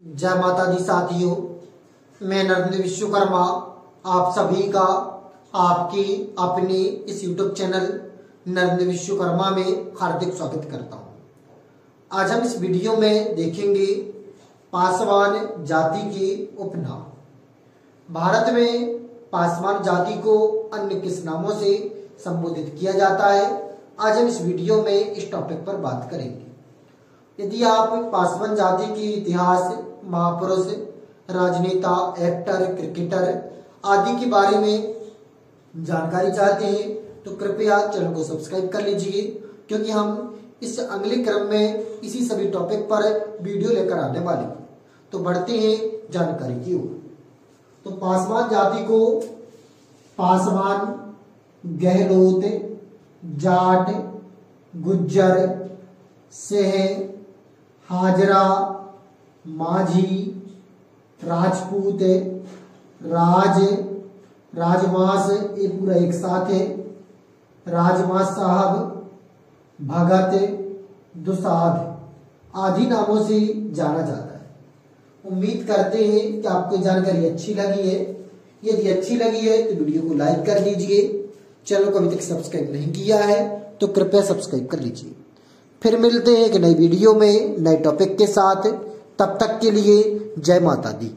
जय माता दी साथियों, मैं नरेंद्र विश्वकर्मा आप सभी का आपकी अपनी इस YouTube चैनल नरेंद्र विश्वकर्मा में हार्दिक स्वागत करता हूं। आज हम इस वीडियो में देखेंगे पासवान जाति के उपनाम। भारत में पासवान जाति को अन्य किस नामों से संबोधित किया जाता है, आज हम इस वीडियो में इस टॉपिक पर बात करेंगे। यदि आप पासवान जाति की इतिहास, महापुरुष, राजनेता, एक्टर, क्रिकेटर आदि के बारे में जानकारी चाहते हैं तो कृपया चैनल को सब्सक्राइब कर लीजिए, क्योंकि हम इस अगले क्रम में इसी सभी टॉपिक पर वीडियो लेकर आने वाले हैं। तो बढ़ते हैं जानकारी की ओर। तो पासवान जाति को पासवान, गहलोत, जाट, गुज्जर, सेह, हाजरा, माझी, राजपूत, राजवांस, ये पूरा एक साथ है, राजवांस साहब, भगत, दुसाध आदि नामों से जाना जाता है। उम्मीद करते हैं कि आपको जानकारी अच्छी लगी है। यदि अच्छी लगी है तो वीडियो को लाइक कर दीजिए। चैनल को अभी तक सब्सक्राइब नहीं किया है तो कृपया सब्सक्राइब कर लीजिए। फिर मिलते हैं एक नई वीडियो में नए टॉपिक के साथ। तब तक के लिए जय माता दी।